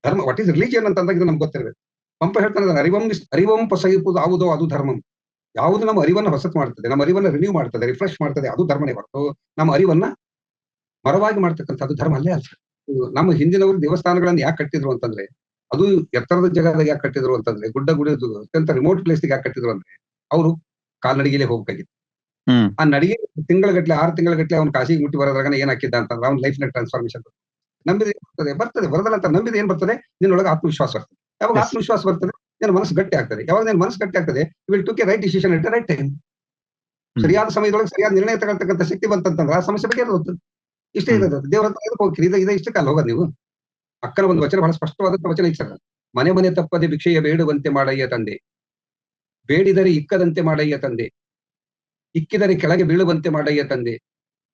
ಧರ್ಮ what is religion ಅಂತ ಅಂದಾಗ ಇದು ನಮ್ಗೆ ಗೊತ್ತಿರಬೇಕು. ಪಂಪ ಹೇಳ್ತಾನೆ ಅರಿವಂ ಪೊಸಗಿಪುದು ಯಾವುದೋ ಅದು ಧರ್ಮಂ. ಯಾವುದು ನಮ್ಮ ಅರಿವನ್ನ ಹೊಸತು ಮಾಡ್ತದೆ, ನಮ್ಮ ಅರಿವನ್ನ ರಿನ್ಯೂ ಮಾಡ್ತದೆ, ರಿಫ್ರೆಶ್ ಮಾಡ್ತದೆ, ಅದು ಧರ್ಮನೇ ಹೊರತು ನಮ್ಮ ಅರಿವನ್ನ ಮರವಾಗಿ ಮಾಡ್ತಕ್ಕಂಥದ್ದು ಧರ್ಮ ಅಲ್ಲೇ ಅಲ್ಲ. ನಮ್ಮ ಹಿಂದಿನವರು ದೇವಸ್ಥಾನಗಳನ್ನ ಯಾಕೆ ಕಟ್ಟಿದ್ರು ಅಂತಂದ್ರೆ, ಅದು ಎತ್ತರದ ಜಾಗದಾಗ ಯಾಕೆ ಕಟ್ಟಿದ್ರು ಅಂತಂದ್ರೆ, ಗುಡ್ಡ ಗುಡಿದು ಅತ್ಯಂತ ರಿಮೋಟ್ ಪ್ಲೇಸ್ ಯಾಕೆ ಕಟ್ಟಿದ್ರು ಅಂದ್ರೆ, ಅವರು ಕಾಲ್ನಡಿಗೆಲೆ ಹೋಗ್ಬೇಕಾಗಿತ್ತು. ಆ ನಡಿಗೆ ತಿಂಗಳಗಟ್ಲೆ 6 ತಿಂಗಳಗಟ್ಲೆ ಅವ್ನು ಕಾಶಿಗೆ ಮುಟ್ಟಿ ಬರೋದ್ರಾಗ ಏನ್ ಹಾಕಿದ್ದ ಅಂತಂದ್ರೆ ಅವ್ನ ಲೈಫ್ ನ ಟ್ರಾನ್ಸ್ಫಾರ್ಮೇಶನ್ ನಂಬಿದ ಬರ್ತದೆ ಬರದಲ್ಲ ಅಂತ ನಂಬಿದ ಏನ್ ಬರ್ತದೆ, ನಿನ್ನೊಳಗೆ ಆತ್ಮವಿಶ್ವಾಸ ಬರ್ತದೆ. ಯಾವಾಗ ಆತ್ಮವಿಶ್ವಾಸ ಬರ್ತದೆ, ನಿನ್ನ ಮನಸ್ಸು ಗಟ್ಟಿ ಆಗ್ತದೆ. ಯಾವಾಗ ನಿನ್ನ ಮನಸ್ಸು ಗಟ್ಟಿ ಆಗ್ತದೆ, will took A right decision at right time. ಸರಿಯಾದ ಸಮಯದೊಳಗೆ ಸರಿಯಾದ ನಿರ್ಣಯ ತಗೊಳ್ತಕ್ಕಂಥ ಶಕ್ತಿ ಬಂತಂತಂದ್ರೆ ಆ ಸಮಸ್ಯೆ ಬಗ್ಗೆ ಇರೋದು ಇಷ್ಟೇ ಇರೋದು. ದೇವರ ಹತ್ರ ಹೋಗ್ತೀರಿ, ಇದೇ ಇಷ್ಟ ಕಾಲ ಹೋಗೋದು ನೀವು. ಅಕ್ಕನ ಒಂದು ವಚನ ಬಹಳ ಸ್ಪಷ್ಟವಾದಂತ ವಚನ ಇಚ್ಛ, ಮನೆ ಮನೆ ತಪ್ಪದೆ ಭಿಕ್ಷೆಯ ಬೇಡುವಂತೆ ಮಾಡಯ್ಯ ತಂದೆ, ಬೇಡಿದರೆ ಇಕ್ಕದಂತೆ ಮಾಡಯ್ಯ ತಂದೆ, ಇಕ್ಕಿದರೆ ಕೆಳಗೆ ಬೀಳುವಂತೆ ಮಾಡಯ್ಯ ತಂದೆ,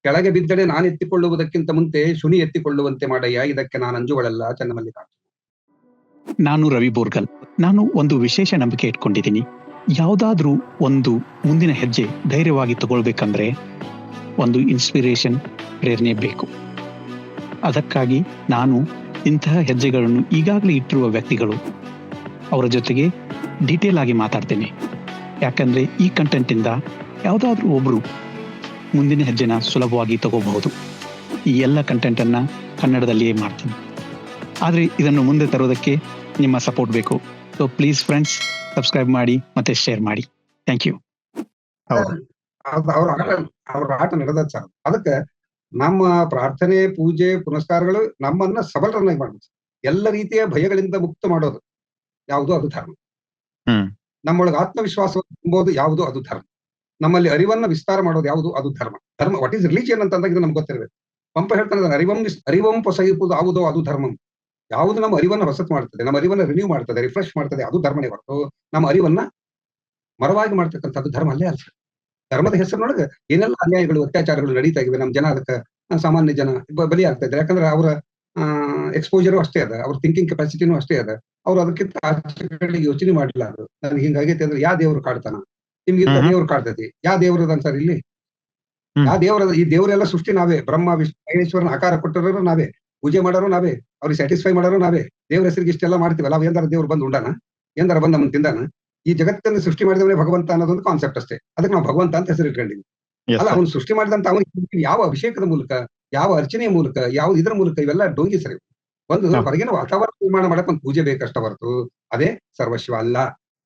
ಕೆಳಗೆ ಬಿದ್ದರೆ ನಾನು ಎತ್ತಿಕೊಳ್ಳುವುದಕ್ಕಿಂತ ಮುಂಚೆ ಶುನಿ ಎತ್ತಿಕೊಳ್ಳುವಂತೆ ಮಾಡಯ್ಯ, ಇದಕ್ಕೆ ನಾನು ಅಂಜುಗಳಲ್ಲ. ಚನ್ನಮಲ್ಲಿಕಾರ್ಜುನ. ನಾನು ರವಿ ಬೋರ್ಗಲ್. ನಾನು ಒಂದು ವಿಶೇಷ ನಂಬಿಕೆ ಇಟ್ಕೊಂಡಿದ್ದೀನಿ. ಯಾವುದಾದ್ರೂ ಒಂದು ಮುಂದಿನ ಹೆಜ್ಜೆ ಧೈರ್ಯವಾಗಿ ತಗೊಳ್ಬೇಕಂದ್ರೆ ಒಂದು ಇನ್ಸ್ಪಿರೇಷನ್, ಪ್ರೇರಣೆ ಬೇಕು. ಅದಕ್ಕಾಗಿ ನಾನು ಇಂತಹ ಹೆಜ್ಜೆಗಳನ್ನು ಈಗಾಗಲೇ ಇಟ್ಟಿರುವ ವ್ಯಕ್ತಿಗಳು ಅವರ ಜೊತೆಗೆ ಡೀಟೇಲ್ ಆಗಿ ಮಾತಾಡ್ತೇನೆ. ಯಾಕಂದ್ರೆ ಈ ಕಂಟೆಂಟಿಂದ ಯಾವುದಾದ್ರೂ ಒಬ್ರು ಮುಂದಿನ ಹೆಜ್ಜೆನ ಸುಲಭವಾಗಿ ತಗೋಬಹುದು. ಈ ಎಲ್ಲ ಕಂಟೆಂಟನ್ನು ಕನ್ನಡದಲ್ಲಿಯೇ ಮಾಡ್ತೀನಿ. ಆದರೆ ಇದನ್ನು ಮುಂದೆ ತರೋದಕ್ಕೆ ನಿಮ್ಮ ಸಪೋರ್ಟ್ ಬೇಕು. ಸೊ ಪ್ಲೀಸ್ ಫ್ರೆಂಡ್ಸ್, ಸಬ್ಸ್ಕ್ರೈಬ್ ಮಾಡಿ ಮತ್ತೆ ಶೇರ್ ಮಾಡಿ. Thank you. ಅವ್ರ ಆಟ ನಡೆದ ಸರ್. ಅದಕ್ಕೆ ನಮ್ಮ ಪ್ರಾರ್ಥನೆ, ಪೂಜೆ, ಪುನಸ್ಕಾರಗಳು ನಮ್ಮನ್ನ ಸಬಲರನ್ನಾಗಿ ಮಾಡೋದು, ಎಲ್ಲ ರೀತಿಯ ಭಯಗಳಿಂದ ಮುಕ್ತ ಮಾಡೋದು ಯಾವುದು, ಅದು ಧರ್ಮ. ನಮ್ಮೊಳಗೆ ಆತ್ಮವಿಶ್ವಾಸ ತುಂಬೋದು ಯಾವುದು, ಅದು ಧರ್ಮ. ನಮ್ಮಲ್ಲಿ ಅರಿವನ್ನ ವಿಸ್ತಾರ ಮಾಡೋದು ಯಾವುದು, ಅದು ಧರ್ಮ. ಧರ್ಮ ವಾಟ್ ಈಸ್ ರಿಲಿಜಿಯನ್ ಅಂತ ಅಂದಾಗ ಇದು ನಮ್ಗೆ ಗೊತ್ತಿರಬೇಕು. ಪಂಪ ಹೇಳ್ತಾನೆ ಅರಿವಂ ಪೊಸಗಿಪುದು ಯಾವುದೋ ಅದು ಧರ್ಮಂ. ಯಾವುದು ನಮ್ಮ ಅರಿವನ್ನ ಹೊಸತು ಮಾಡ್ತದೆ, ನಮ್ಮ ಅರಿವನ್ನ ರಿನ್ಯೂ ಮಾಡ್ತದೆ, ರಿಫ್ರೆಶ್ ಮಾಡ್ತದೆ, ಅದು ಧರ್ಮನೇ ಹೊರತು ನಮ್ಮ ಅರಿವನ್ನ ಮರವಾಗಿ ಮಾಡ್ತಕ್ಕಂಥದ್ದು ಧರ್ಮ ಅಲ್ಲೇ ಅಲ್ಲ. ಧರ್ಮದ ಹೆಸರಿನೊಳಗೆ ಏನೆಲ್ಲ ಅನ್ಯಾಯಗಳು, ಅತ್ಯಾಚಾರಗಳು ನಡೀತಾ ಇವೆ. ನಮ್ಮ ಜನ ಅದಕ್ಕೆ, ಸಾಮಾನ್ಯ ಜನ ಬಲಿ ಆಗ್ತಾ ಇದ್ದಾರೆ. ಯಾಕಂದ್ರೆ ಅವರ ಎಕ್ಸ್ಪೋಜರು ಅಷ್ಟೇ ಅದ, ಅವ್ರ ಥಿಂಕಿಂಗ್ ಕೆಪಾಸಿಟಿನೂ ಅಷ್ಟೇ ಅದ. ಅವ್ರು ಅದಕ್ಕಿಂತ ಆಚೆಗಳಿಗೆ ಯೋಚನೆ ಮಾಡಿಲ್ಲ. ಅದು ನನ್ಗೆ ಹಿಂಗಾಗೈತೆ ಅಂದ್ರೆ ಯಾವ ದೇವ್ರು ಕಾಡ್ತಾನ, ನಿಮ್ಗೆ ದೇವ್ರು ಕಾಡ್ತೈತಿ, ಯಾವ ದೇವ್ರದ ಅಂತಾರೆ ಇಲ್ಲಿ, ಯಾವ ದೇವರ? ಈ ದೇವರೆಲ್ಲ ಸೃಷ್ಟಿ ನಾವೇ. ಬ್ರಹ್ಮ ವಿಷ್ಣು ಮಹೇಶ್ವರನ ಆಕಾರ ಕೊಟ್ಟರು ನಾವೇ, ಪೂಜೆ ಮಾಡೋರು ನಾವೇ, ಅವ್ರಿಗೆ ಸ್ಯಾಟಿಸ್ಫೈ ಮಾಡೋರು ನಾವೇ. ದೇವ್ರ ಹೆಸರಿಗೆ ಇಷ್ಟೆಲ್ಲ ಮಾಡ್ತೀವಲ್ಲ, ಅವ್ ಎಂದಾರ ದೇವ್ರು ಬಂದು ಉಂಡಾನ, ಎಂದಾರ ಬಂದು ನಮ್ಮನ್ನ ತಿಂದಾನ? ಈ ಜಗತ್ತನ್ನು ಸೃಷ್ಟಿ ಮಾಡಿದವನೇ ಭಗವಂತ ಅನ್ನೋದೊಂದು ಕಾನ್ಸೆಪ್ಟ್ ಅಷ್ಟೇ. ಅದಕ್ಕೆ ನಾವು ಭಗವಂತ ಅಂತ ಹೆಸರು ಇಟ್ಕೊಂಡಿದ್ವಿ. ಅಲ್ಲ, ಅವನು ಸೃಷ್ಟಿ ಮಾಡಿದಂತ ಅವನು ಯಾವ ಅಭಿಷೇಕದ ಮೂಲಕ, ಯಾವ ಅರ್ಚನೆಯ ಮೂಲಕ, ಯಾವ ಇದ್ರ ಮೂಲಕ, ಇವೆಲ್ಲ ಡೋಂಗಿ ಸರಿ. ಒಂದು ಹೊರಗಿನ ವಾತಾವರಣ ನಿರ್ಮಾಣ ಮಾಡಕ್ ಒಂದು ಪೂಜೆ ಬೇಕಷ್ಟ ಹೊರತು ಅದೇ ಸರ್ವಸ್ವ ಅಲ್ಲ.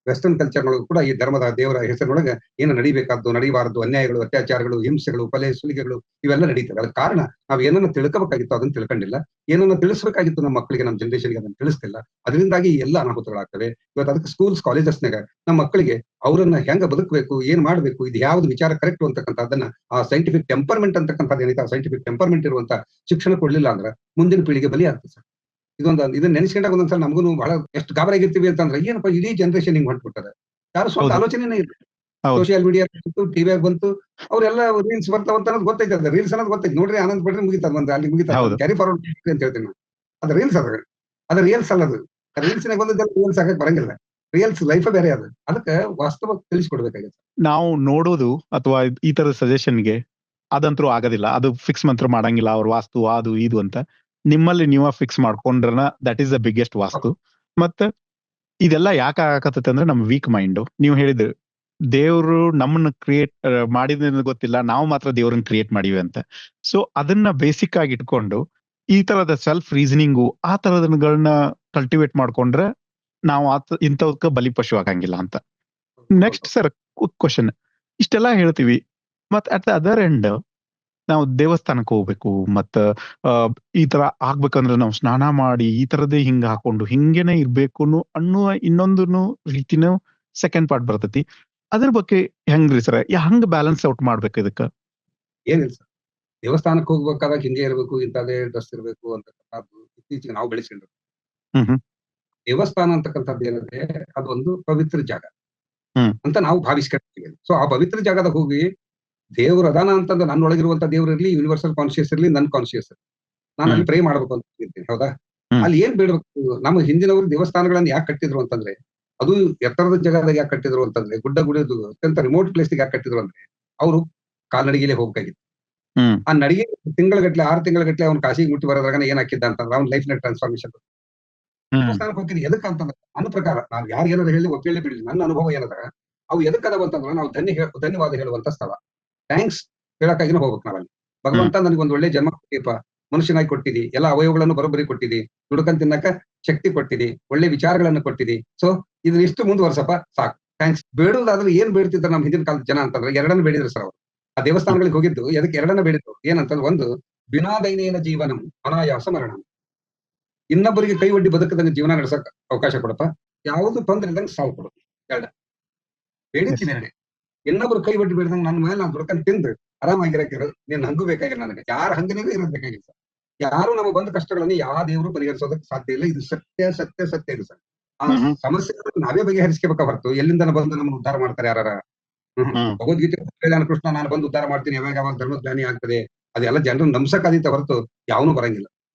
ವೆಸ್ಟರ್ನ್ ಕಲ್ಚರ್ನೊಳಗೂ ಕೂಡ ಈ ಧರ್ಮದ ದೇವರ ಹೆಸರಿನೊಳಗೆ ಏನು ನಡಿಬೇಕಾದ್ದು, ನಡೀಬಾರದು, ಅನ್ಯಾಯಗಳು, ಅತ್ಯಾಚಾರಗಳು, ಹಿಂಸೆಗಳು, ಕೊಲೆ, ಸುಲಿಗೆಗಳು ಇವೆಲ್ಲ ನಡೀತವೆ. ಅದಕ್ಕೆ ಕಾರಣ ನಾವು ಏನನ್ನ ತಿಳ್ಕೋಬೇಕಾಗಿತ್ತು ಅದನ್ನ ತಿಳ್ಕೊಂಡಿಲ್ಲ, ಏನನ್ನ ತಿಳಿಸ್ಬೇಕಾಗಿತ್ತು ನಮ್ಮ ಮಕ್ಕಳಿಗೆ, ನಮ್ಮ ಜನರೇಷನ್ಗೆ ಅದನ್ನ ತಿಳಿಸ್ತಿಲ್ಲ. ಅದರಿಂದಾಗಿ ಎಲ್ಲ ಅನಾಹುತಗಳಾಗ್ತವೆ. ಇವತ್ತು ಅದಕ್ಕೆ ಸ್ಕೂಲ್ಸ್, ಕಾಲೇಜಸ್ನಾಗ ನಮ್ಮ ಮಕ್ಕಳಿಗೆ ಅವರನ್ನ ಹೆಂಗ ಬದುಕಬೇಕು, ಏನ್ ಮಾಡ್ಬೇಕು, ಇದು ಯಾವ್ದು ವಿಚಾರ ಕರೆಕ್ಟ್ ಅಂತಕ್ಕಂಥದ್ದನ್ನ, ಆ ಸೈಂಟಿಫಿಕ್ ಟೆಂಪರ್ಮೆಂಟ್ ಅಂತಕ್ಕಂಥದ್ದು ಏನೈತೆ, ಆ ಸೈಂಟಿಫಿಕ್ ಟೆಂಪರ್ಮೆಂಟ್ ಇರುವಂತ ಶಿಕ್ಷಣ ಕೊಡ್ಲಿಲ್ಲ ಅಂದ್ರೆ ಮುಂದಿನ ಪೀಳಿಗೆ ಬಲಿ ಆಗ್ತದೆ ಸರ್. ಇದನ್ನ ನೆನೆಸ್ಕೊಂಡಾಗ ಒಂದೊಂದ್ಸಲ ನಮಗೂ ಬಹಳ ಎಷ್ಟು ಗಾಬರಾಗಿರ್ತೀವಿ ಅಂತಂದ್ರೆ, ಏನಪ್ಪ ಇಡೀ ಜನರೇಷನ್ ಹಿಂಗ್ ಹೊಂಟ್ಬಿಟ್ಟದ. ಯಾರು ಸ್ವಂತ ಆಲೋಚನೆನೇ ಇಲ್ಲ. ಸೋಷಿಯಲ್ ಮೀಡಿಯಾ ಬಂತು, ಟಿವಿಯಾಗ ಬಂತು, ಅವ್ರೆಲ್ಲ ರೀಲ್ಸ್ ಬರ್ತಾವಂತ ಅನ್ನೋದು ಗೊತ್ತೈತೆ. ಅದ ರೀಲ್ಸ್ ಅನ್ನೋದು ಗೊತ್ತೈತೆ. ನೋಡ್ರಿ, ಆನಂದ್ ಪಡ್ರಿ, ಮುಗಿತದ, ಒಂದು ಅಲ್ಲಿ ಮುಗಿತದ, ಕ್ಯಾರಿ ಫಾರ್ವರ್ಡ್ ಅಂತ ಹೇಳ್ತೀನಿ ನಾನು. ಅದು ರೀಲ್ಸ್, ಅದ ರಿಯಲ್ಸ್ ಅಲ್ಲದು. ರೀಲ್ಸ್ನಾಗ ಬಂದಿದ್ದೆಲ್ಲ ರೀಲ್ಸ್ ಹಾಕಕ್ ಬರಂಗಿಲ್ಲ. ರಿಯಲ್ಸ್ ಲೈಫ್ ಬೇರೆ ಅದು. ಅದಕ್ಕೆ ವಾಸ್ತವ ತಿಳಿಸ್ಕೊಡ್ಬೇಕಾಗುತ್ತೆ. ನಾವು ನೋಡೋದು ಅಥವಾ ಈ ತರದ ಸಜೆಷನ್ಗೆ ಅದಂತರೂ ಆಗೋದಿಲ್ಲ. ಅದು ಫಿಕ್ಸ್ ಮಂತ್ರ ಮಾಡಂಗಿಲ್ಲ ಅವ್ರ ವಾಸ್ತು ಅದು ಇದು ಅಂತ. ನಿಮ್ಮಲ್ಲಿ ನೀವ ಫಿಕ್ಸ್ ಮಾಡ್ಕೊಂಡ್ರನ that is the biggest vastu. ಮತ್ತೆ ಇದೆಲ್ಲ ಯಾಕೆ ಆಗಕತ್ತೈತೆ ಅಂದ್ರೆ ನಮ್ ವೀಕ್ ಮೈಂಡ್. ನೀವು ಹೇಳಿದ್ರು ದೇವ್ರು ನಮ್ಮನ್ನ ಕ್ರಿಯೇಟ್ ಮಾಡಿದ ಗೊತ್ತಿಲ್ಲ, ನಾವು ಮಾತ್ರ ದೇವ್ರನ್ನ ಕ್ರಿಯೇಟ್ ಮಾಡಿವಿ ಅಂತ. ಸೊ ಅದನ್ನ ಬೇಸಿಕ್ ಆಗಿ ಇಟ್ಕೊಂಡು ಈ ತರದ ಸೆಲ್ಫ್ ರೀಸನಿಂಗು ಆ ತರದಗಳನ್ನ ಕಲ್ಟಿವೇಟ್ ಮಾಡ್ಕೊಂಡ್ರೆ ನಾವು ಇಂಥವಕ್ಕ ಬಲಿಪಶು ಆಗಂಗಿಲ್ಲ ಅಂತ. Next sir, question. ಇಷ್ಟೆಲ್ಲಾ ಹೇಳ್ತೀವಿ, ಮತ್ ಅಟ್ ದ ಅದರ್ ಎಂಡ್ ನಾವು ದೇವಸ್ಥಾನಕ್ಕೆ ಹೋಗ್ಬೇಕು, ಮತ್ತ ಈ ತರ ಆಗ್ಬೇಕಂದ್ರೆ ನಾವು ಸ್ನಾನ ಮಾಡಿ ಈ ತರದೇ ಹಿಂಗ ಹಾಕೊಂಡು ಹಿಂಗೇನೆ ಇರ್ಬೇಕು ಅನ್ನುವ ಇನ್ನೊಂದು ರೀತಿನೂ ಸೆಕೆಂಡ್ ಪಾರ್ಟ್ ಬರ್ತೈತಿ. ಅದ್ರ ಬಗ್ಗೆ ಹೆಂಗ್ರಿ ಸರ್, ಹಂಗ ಬ್ಯಾಲೆನ್ಸ್ ಔಟ್ ಮಾಡ್ಬೇಕು ಇದಕ್ಕ? ಏನಿಲ್ಲ ಸರ್, ದೇವಸ್ಥಾನಕ್ಕೆ ಹೋಗ್ಬೇಕಾದಾಗ ಹಿಂಗೆ ಇರ್ಬೇಕು, ಇಂಥದೇ ಡ್ರೆಸ್ ಇರ್ಬೇಕು ಅಂತಕ್ಕಂಥದ್ದು ಇತ್ತೀಚೆಗೆ ನಾವು ಬೆಳೆಸ್ಕೊಂಡ್ರು. ದೇವಸ್ಥಾನ ಅಂತಕ್ಕಂಥದ್ದು ಏನಿದೆ, ಅದೊಂದು ಪವಿತ್ರ ಜಾಗ ಅಂತ ನಾವು ಭಾವಿಸ್ಕೊಂಡಿದ್ದೀವಿ. ಸೊ ಆ ಪವಿತ್ರ ಜಾಗದಾಗ ಹೋಗಿ ದೇವ್ರ ಅದಾನ ಅಂತಂದ್ರೆ ನನ್ನೊಳಗಿರುವಂತ ದೇವ್ರ ಇರ್ಲಿ, ಯೂನಿವರ್ಸಲ್ ಕಾನ್ಶಿಯಸ್ ಇರ್ಲಿ, ನನ್ ಕಾನ್ಶಿಯಸ್, ನಾನು ಅಲ್ಲಿ ಪ್ರೇ ಮಾಡ್ಬೇಕು ಅಂತ ಹೇಳ್ತೀನಿ. ಹೌದಾ? ಅಲ್ಲಿ ಏನ್ ಬೇಡಬೇಕು? ನಮ್ಮ ಹಿಂದಿನವರು ದೇವಸ್ಥಾನಗಳನ್ನ ಯಾಕೆ ಕಟ್ಟಿದ್ರು ಅಂತಂದ್ರೆ, ಅದು ಎತ್ತರದ ಜಾಗದಾಗ ಯಾಕೆ ಕಟ್ಟಿದ್ರು ಅಂತಂದ್ರೆ, ಗುಡ್ಡ ಗುಡಿದು ಅತ್ಯಂತ ರಿಮೋಟ್ ಪ್ಲೇಸ್ ಯಾಕೆ ಕಟ್ಟಿದ್ರು ಅಂದ್ರೆ, ಅವರು ಕಾಲ್ನಡಿಗೆಲೆ ಹೋಗ್ಬೇಕಾಗಿತ್ತು. ಆ ನಡಿಗೆ ತಿಂಗಳಗಟ್ಲೆ 6 ತಿಂಗಳಗಟ್ಲೆ ಅವ್ನು ಕಾಶಿಗೆ ಮುಟ್ಟಿ ಬರೋದ್ರಾಗ ಏನ್ ಹಾಕಿದ್ದ ಅಂತಂದ್ರೆ ಅವ್ನ ಲೈಫ್ ನ ಟ್ರಾನ್ಸ್ಫಾರ್ಮೇಶನ್ ದೇವಸ್ಥಾನಕ್ಕೆ ಹೋಗ್ತೀನಿ ಎದಕ್ಕ ಅಂತಂದ್ರೆ ನನ್ನ ಪ್ರಕಾರ ನಾನು ಯಾರು ಏನಾದ್ರು ಹೇಳಿ ಒಪ್ಪೇಳಿ ಬಿಡಲಿ, ನನ್ನ ಅನುಭವ ಏನದ ಅವು ಎದಕ್ಕದವ ಅಂತಂದ್ರೆ ನಾವು ಧನ್ಯವಾದ ಹೇಳುವಂತ ಸ್ಥಳ. ಥ್ಯಾಂಕ್ಸ್ ಹೇಳಕ್ಕಾಗಿನ ಹೋಗ್ಬೇಕು ನಾವಲ್ಲಿ. ಭಗವಂತ ನನಗೆ ಒಂದ್ ಒಳ್ಳೆ ಜನ್ಮ ಕೊಟ್ಟಿಪ್ಪ, ಮನುಷ್ಯನಾಗಿ ಕೊಟ್ಟಿದಿ, ಎಲ್ಲ ಅವಯವಗಳನ್ನು ಬರೋಬ್ಬರಿ ಕೊಟ್ಟಿದಿ, ದುಡ್ಕಂಡ್ ತಿನ್ನಕ ಶಕ್ತಿ ಕೊಟ್ಟಿದಿ, ಒಳ್ಳೆ ವಿಚಾರಗಳನ್ನು ಕೊಟ್ಟಿದಿ. ಸೊ ಇದನ್ನ ಇಷ್ಟು ಮುಂದುವರ್ಸಪ್ಪ, ಸಾಕು, ಥ್ಯಾಂಕ್ಸ್. ಬೇಡುವುದಾದ್ರೆ ಏನ್ ಬೇಡ್ತಿದ್ರು ನಮ್ಮ ಹಿಂದಿನ ಕಾಲದ ಜನ ಅಂತಂದ್ರೆ ಎರಡನ್ನ ಬೇಡಿದ್ರು ಸರ್ ಅವರು. ಆ ದೇವಸ್ಥಾನಗಳಿಗೆ ಹೋಗಿದ್ದು ಎದಕ್ಕೆ ಎರಡನ್ನ ಬೇಡಿದ್ರು ಏನಂತಂದ್ರೆ, ಒಂದು ಬಿನಾದೈನೇನ ಜೀವನಂ ಅನಾಯಾಸ ಮರಣ, ಇನ್ನೊಬ್ಬರಿಗೆ ಕೈ ಒಡ್ಡಿ ಬದುಕದಂಗೆ ಜೀವನ ನಡೆಸಕ್ ಅವಕಾಶ ಕೊಡಪ್ಪ, ಯಾವುದು ತೊಂದ್ರೆ ಇಲ್ದಂಗೆ ಸಾವು ಕೊಡು. ಎರಡ ಬೇಡಿದ್ದೀನಿ ಎರಡೇ. ಇನ್ನೊಬ್ರು ಕೈ ಒಡ್ಡಿ ಬೇಡ್ದಂಗೆ ನನ್ನ ಮೇಲೆ ನಾನು ದುಡ್ಕಂಡ್ ತಿಂದು ಆರಾಮಾಗಿರಕ್ಕಿರೋದು, ನೀನ್ ಹಂಗು ಬೇಕಾಗಿಲ್ಲ ನನಗೆ, ಯಾರ ಹಂಗನಿಗೂ ಇರೋದ್ ಬೇಕಾಗಿಲ್ಲ ಸರ್. ಯಾರು ನಮ್ಮ ಬಂದ ಕಷ್ಟಗಳನ್ನು ಯಾವ ದೇವರು ಪರಿಹರಿಸೋದಕ್ಕೆ ಸಾಧ್ಯ ಇಲ್ಲ. ಇದು ಸತ್ಯ ಸತ್ಯ ಸತ್ಯ ಇದೆ ಸರ್. ಆ ಸಮಸ್ಯೆಗಳನ್ನು ನಾವೇ ಬಗೆಹರಿಸ್ಕೋಬೇಕ ಹೊರತು ಎಲ್ಲಿಂದ ಬಂದು ನಮ್ಮನ್ನು ಉದ್ಧಾರ ಮಾಡ್ತಾರೆ ಯಾರ. ಭಗವದ್ಗೀತೆ ಕೃಷ್ಣ ನಾನು ಬಂದು ಉದ್ಧಾರ ಮಾಡ್ತೀನಿ, ಯಾವಾಗ ಧರ್ಮ ಜ್ಞಾನಿ ಆಗ್ತದೆ, ಅದೆಲ್ಲ ಜನರು ನಂಬ್ಸಕ್ಕಾದೀತ ಹೊರತು ಯಾವನು ಬರಂಗಿಲ್ಲ.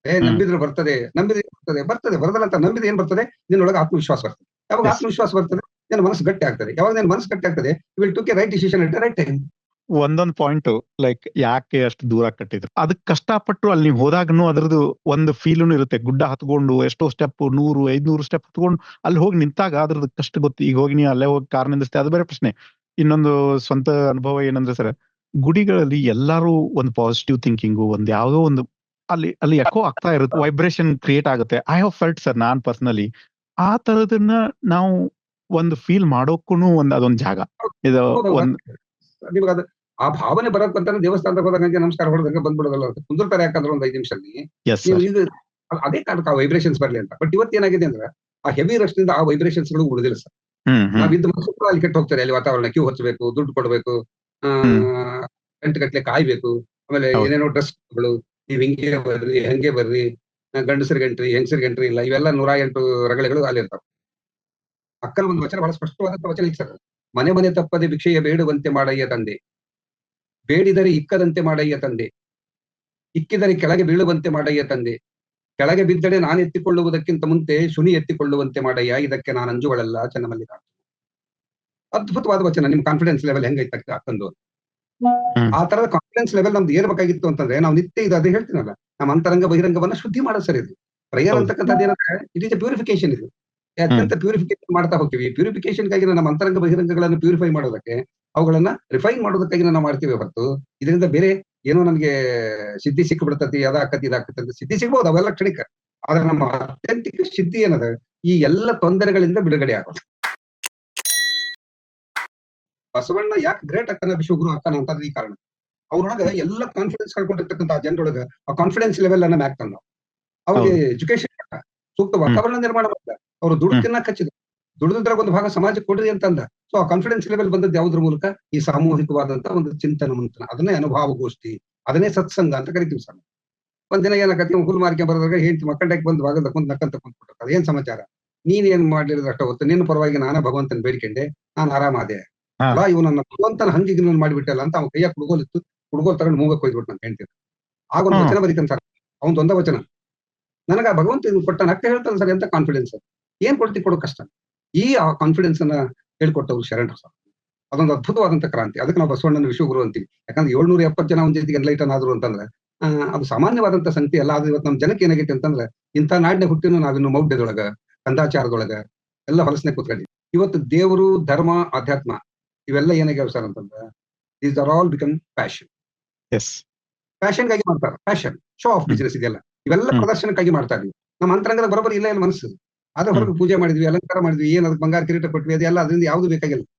ನಂಬಿದ್ರೆ ಬರ್ತದೆ, ನಂಬಿದ್ರೆ ಬರ್ತದೆ, ಬರದಲ್ಲ ಅಂತ ನಂಬಿದ್ರೆ ಏನ್ ಬರ್ತದೆ, ನಿನ್ನೊಳಗೆ ಆತ್ಮವಿಶ್ವಾಸ ಬರ್ತದೆ. ಯಾವಾಗ ಆತ್ಮವಿಶ್ವಾಸ ಬರ್ತದೆ, ನಿನ್ನ ಮನಸ್ಸು ಗಟ್ಟಿ ಆಗ್ತದೆ. ಯಾವಾಗ ನಿನ್ನ ಮನಸ್ಸು ಗಟ್ಟಿ ಆಗ್ತದೆ, you will take a right decision at the right time. ಒಂದೊಂದ್ ಪಾಯಿಂಟ್ ಲೈಕ್ ಯಾಕೆ ಅಷ್ಟು ದೂರ ಕಟ್ಟಿದ್ರು, ಅದಕ್ ಕಷ್ಟಪಟ್ಟು ಅಲ್ಲಿ ನೀವು ಹೋದಾಗನು ಅದ್ರದ್ದು ಒಂದು ಫೀಲೂನು ಇರುತ್ತೆ. ಗುಡ್ಡ ಹತ್ಕೊಂಡು ಎಷ್ಟೋ ಸ್ಟೆಪ್ 100-500 ಸ್ಟೆಪ್ ಹತ್ಕೊಂಡು ಅಲ್ಲಿ ಹೋಗಿ ನಿಂತಾಗ ಅದ್ರದ್ದು ಕಷ್ಟ ಗೊತ್ತು. ಈಗ ಹೋಗಿ ನೀವು ಅಲ್ಲೇ ಹೋಗಿ ಕಾರ್ ನಿಂದಿಸ್ತೆ, ಅದು ಬೇರೆ ಪ್ರಶ್ನೆ. ಇನ್ನೊಂದು ಸ್ವಂತ ಅನುಭವ ಏನಂದ್ರೆ ಸರ್, ಗುಡಿಗಳಲ್ಲಿ ಎಲ್ಲಾರು ಒಂದು ಪಾಸಿಟಿವ್ ಥಿಂಕಿಂಗು, ಒಂದ್ ಯಾವ್ದೋ ಒಂದು ಅಲ್ಲಿ ಎಕೋ ಆಗ್ತಾ ಇರುತ್ತೆ, ವೈಬ್ರೇಷನ್ ಕ್ರಿಯೇಟ್ ಆಗುತ್ತೆ. I have felt sir, non personally ಆ ತರದನ್ನ ನಾವು ಒಂದು ಫೀಲ್ ಮಾಡೋಕ್ಕೂ ಅದೊಂದು ಜಾಗ ಇದು. ನಿಮ್ಗೆ ಅದು ಆ ಭಾವನೆ ಬರಕ್ಕಂತ ದೇವಸ್ಥಾನದಾಗ ಹೋದಾಗ ನಮಸ್ಕಾರ ಹೊಡೆದಾಗ ಬಂದ್ಬಿಡೋದಲ್ಲ, ಕುಂದಿರ್ತಾರೆ. ಯಾಕಂದ್ರೆ ಒಂದು 5 ನಿಮಿಷದಲ್ಲಿ ಅದೇ ಕಾರಣಕ್ಕೆ ಆ ವೈಬ್ರೇಷನ್ಸ್ ಬರ್ಲಿ ಅಂತ. ಬಟ್ ಇವತ್ತೇನಾಗಿದೆ ಅಂದ್ರೆ ಆ ಹೆವಿ ರಶ್ ನಿಂದ ಆ ವೈಬ್ರೇಷನ್ಸ್ ಗಳು ಉಳಿದಿಲ್ಲ ಸರ್. ನಾವಿದ್ದ ಮಕ್ಕಳು ಅಲ್ಲಿ ಕೆಟ್ಟ ಹೋಗ್ತಾರೆ. ಅಲ್ಲಿ ವಾತಾವರಣ, ಕ್ಯೂ ಹಚ್ಚಬೇಕು, ದುಡ್ಡು ಕೊಡ್ಬೇಕು, ಗಂಟೆ ಕಾಯ್ಬೇಕು, ಆಮೇಲೆ ಏನೇನೋ ಡ್ರೆಸ್ಗಳು, ನೀವ್ ಹಿಂಗೆ ಬರ್ರಿ ಹಂಗೆ ಬರ್ರಿ, ಗಂಡಸರಿಗೆ ಎಂಟ್ರಿ ಹೆಂಗಸರಿಗೆ ಎಂಟ್ರಿ ಇಲ್ಲ, ಇವೆಲ್ಲ 108 ರಗಳೆಗಳು ಅಲ್ಲಿ ಇರ್ತಾವೆ. ಅಕ್ಕನ ಒಂದು ವಚನ ಬಹಳ ಸ್ಪಷ್ಟವಾದಂತ ವಚನ ಇತ್ತು ಸರ್. ಮನೆ ತಪ್ಪದೆ ಭಿಕ್ಷೆಯ ಬೇಡುವಂತೆ ಮಾಡಯ್ಯ ತಂದೆ, ಬೇಡಿದರೆ ಇಕ್ಕದಂತೆ ಮಾಡಯ್ಯ ತಂದೆ, ಇಕ್ಕಿದರೆ ಕೆಳಗೆ ಬೀಳುವಂತೆ ಮಾಡಯ್ಯ ತಂದೆ, ಕೆಳಗೆ ಬಿದ್ದಡೆ ನಾನು ಎತ್ತಿಕೊಳ್ಳುವುದಕ್ಕಿಂತ ಮುಂತೆ ಶುನಿ ಎತ್ತಿಕೊಳ್ಳುವಂತೆ ಮಾಡಯ್ಯ, ಇದಕ್ಕೆ ನಾನು ಅಂಜುಗಳಲ್ಲ ಚೆನ್ನಮಲ್ಲಿಕಾರ್ಜುನ. ಅದ್ಭುತವಾದ ವಚನ. ನಿಮ್ ಕಾನ್ಫಿಡೆನ್ಸ್ ಲೆವೆಲ್ ಹೆಂಗೈತೆ ಅಕ್ಕಂದು. ಆ ತರದ ಕಾನ್ಫಿಡೆನ್ಸ್ ಲೆವೆಲ್ ನಮ್ದು ಏರ್ಬೇಕಾಗಿತ್ತು ಅಂತಂದ್ರೆ ನಾವು ನಿತ್ಯ ಇದು ಅದೇ ಹೇಳ್ತೀನಲ್ಲ, ನಮ್ಮ ಅಂತರಂಗ ಬಹಿರಂಗವನ್ನ ಶುದ್ಧಿ ಮಾಡೋದು ಸರ್. ಇದು ಪ್ರೇಯರ್ ಅಂತಕ್ಕಂಥದ್ದು ಏನಂದ್ರೆ ಇಟ್ ಈಸ್ ಎ ಪ್ಯೂರಿಫಿಕೇಶನ್. ಇದು ಅತ್ಯಂತ ಪ್ಯೂರಿಫಿಕೇಶನ್ ಮಾಡ್ತಾ ಹೋಗ್ತೀವಿ. ಪ್ಯೂರಿಫಿಕೇಶನ್ಗಾಗಿ ನಮ್ಮ ಅಂತರಂಗ ಬಹಿರಂಗಗಳನ್ನು ಪ್ಯೂರಿಫೈ ಮಾಡೋದಕ್ಕೆ, ಅವುಗಳನ್ನ ರಿಫೈನ್ ಮಾಡೋದಕ್ಕಾಗಿ ನಾವು ಮಾಡ್ತೀವಿ ಹೊರತು ಇದರಿಂದ ಬೇರೆ ಏನೋ ನಮ್ಗೆ ಸಿದ್ಧಿ ಸಿಕ್ಬಿಡ್ತತಿ, ಅದಾಕತಿ ಇದಾಕತಿ ಅಂತ. ಸಿದ್ಧಿ ಸಿಗ್ಬೋದು, ಅವೆಲ್ಲ ಕ್ಷಣಿಕ. ಆದ್ರೆ ನಮ್ಮ ಅತ್ಯಂತಿಕ ಸಿದ್ಧಿ ಏನದ, ಈ ಎಲ್ಲ ತೊಂದರೆಗಳಿಂದ ಬಿಡುಗಡೆ ಆಗೋದು. ಬಸವಣ್ಣ ಯಾಕೆ ಗ್ರೇಟ್ ಅಕ್ಕನ ವಿಶ್ವಗುರು ಅಕ್ಕನ ಅಂತಂದ್ರೆ ಈ ಕಾರಣ. ಅವ್ರೊಳಗ ಎಲ್ಲ ಕಾನ್ಫಿಡೆನ್ಸ್ ಕಳ್ಕೊಂಡಿರ್ತಕ್ಕಂಥ ಜನರೊಳಗ ಆ ಕಾನ್ಫಿಡೆನ್ಸ್ ಲೆವೆಲ್ ಅನ್ನ ಮ್ಯಾಕ್ ತಂದ. ಅವ್ರಿಗೆ ಎಜುಕೇಶನ್ ಕೊಟ್ಟ, ಸೂಕ್ತ ವಾತಾವರಣ ನಿರ್ಮಾಣ ಮಾಡಿದ, ಅವ್ರು ದುಡ್ಡು ತಿನ್ನಕ್ ಹಚ್ಚಿದ, ದುಡಿದ್ರ ಒಂದು ಭಾಗ ಸಮಾಜಕ್ಕೆ ಕೊಡ್ರಿ ಅಂತಂದ. ಸೊ ಆ ಕಾನ್ಫಿಡೆನ್ಸ್ ಲೆವೆಲ್ ಬಂದದ್ದು ಯಾವುದ್ರ ಮೂಲಕ, ಈ ಸಾಮೂಹಿಕವಾದಂತ ಒಂದು ಚಿಂತನ ಮಂಥನ, ಅದನ್ನೇ ಅನುಭವ ಗೋಷ್ಠಿ, ಅದನ್ನೇ ಸತ್ಸಂಗ ಅಂತ ಕರಿತೀವಿ ಸರ್. ಒಂದಿನ ಏನಾಕತಿ, ಹುಲ್ ಮಾರ್ಕೆ ಬರೋದಾಗ ಹೇಳ್ತಿ ಮಕ್ಕಂಡಕ್ಕೆ ಬಂದು ಭಾಗದ ಕುಂತ್ ನಕ್ಕಂತ ಕುಂತ್ಬಿಟ್ಟ. ಏನ್ ಸಮಾಚಾರ, ನೀನ್ ಏನ್ ಮಾಡಿರೋದು ಅಷ್ಟ ಹೊತ್ತು, ನಿನ್ನ ಪರವಾಗಿ ನಾನ ಭಗವಂತನ ಬೇಡ್ಕೊಂಡೆ, ನಾನು ಆರಾಮಾದೆ ಅಲ್ಲ, ಇವನನ್ನ ಭಗವಂತನ ಹಂಗಿಗೆ ಮಾಡಿಬಿಟ್ಟಲ್ಲ ಅಂತ ಅವ್ನ ಕೈಯಾಗ ಕುಡ್ಗೋಲಿತ್ತು, ಕುಡ್ಗೋಲ್ ತಗೊಂಡು ಮೂಗ ಕೊಯ್ದ್ಬಿಟ್ಟು ನಾನು ಹೇಳ್ತೀನಿ. ಆಗ ಒಂದು ವಚನ ಬರೀತಾನೆ ಸರ್, ಅವನ್ ಒಂದ ವಚನ, ನನಗ ಭಗವಂತ ಕೊಟ್ಟ ನಕ್ಕ ಹೇಳ್ತಾನೆ ಸರ್. ಎಂತ ಕಾನ್ಫಿಡೆನ್ಸ್, ಏನ್ ಕೊಡೋ ಕಷ್ಟ. ಈ ಆ ಕಾನ್ಫಿಡೆನ್ಸ್ ಅನ್ನ ಹೇಳ್ಕೊಟ್ಟವ್ರು ಶರಣರು ಸರ್. ಅದೊಂದು ಅದ್ಭುತವಾದಂತ ಕ್ರಾಂತಿ. ಅದಕ್ಕೆ ನಾವು ಬಸವಣ್ಣನ ವಿಶ್ವಗುರು ಅಂತೀವಿ. ಯಾಕಂದ್ರೆ 770 ಜನ ಒಂದ್ ಜೊತೆಗೆ ಎನ್ಲೈಟನ್ ಆದ್ರು ಅಂತಂದ್ರೆ ಅದು ಸಾಮಾನ್ಯವಾದಂತ ಸಂಗತಿ ಅಲ್ಲ. ಆದ್ರೆ ಇವತ್ತು ನಮ್ ಜನಕ್ಕೆ ಏನಾಗೈತೆ ಅಂತಂದ್ರೆ, ಇಂಥ ನಾಡಿನ ಹುಟ್ಟಿನ ನಾವಿನ್ನು ಮೌಢ್ಯದೊಳಗ, ಕಂದಾಚಾರದೊಳಗ ಎಲ್ಲ ಹೊಲಸನೆ ಕೂತ್ಕೊಂಡಿ. ಇವತ್ತು ದೇವರು, ಧರ್ಮ, ಆಧ್ಯಾತ್ಮ ಇವೆಲ್ಲ ಏನಾಗ್ಯಾವ ಸರ್ ಅಂತಂದ್ರೆ, these are all become passion. ಪ್ಯಾಷನ್ಗಾಗಿ ಮಾಡ್ತಾರೆ. ಪ್ಯಾಷನ್, ಶೋ ಆಫ್ ಬಿಸಿನೆಸ್ ಇದೆಲ್ಲ, ಇವೆಲ್ಲ ಪ್ರದರ್ಶನಕ್ಕಾಗಿ ಮಾಡ್ತಾ ಇದೀವಿ. ನಮ್ಮ ಅಂತರಂಗದ ಬರೋಬ್ಬರಿ ಇಲ್ಲ ಮನಸ್ಸು. ಅದ್ರ ಹೊರಗೆ ಪೂಜೆ ಮಾಡಿದ್ವಿ, ಅಲಂಕಾರ ಮಾಡಿದ್ವಿ, ಏನ್ ಅದಕ್ಕೆ ಬಂಗಾರ ಕಿರೀಟ ಕೊಟ್ವಿ, ಅದೆಲ್ಲ ಅದರಿಂದ ಯಾವ್ದು ಬೇಕಾಗಿಲ್ಲ.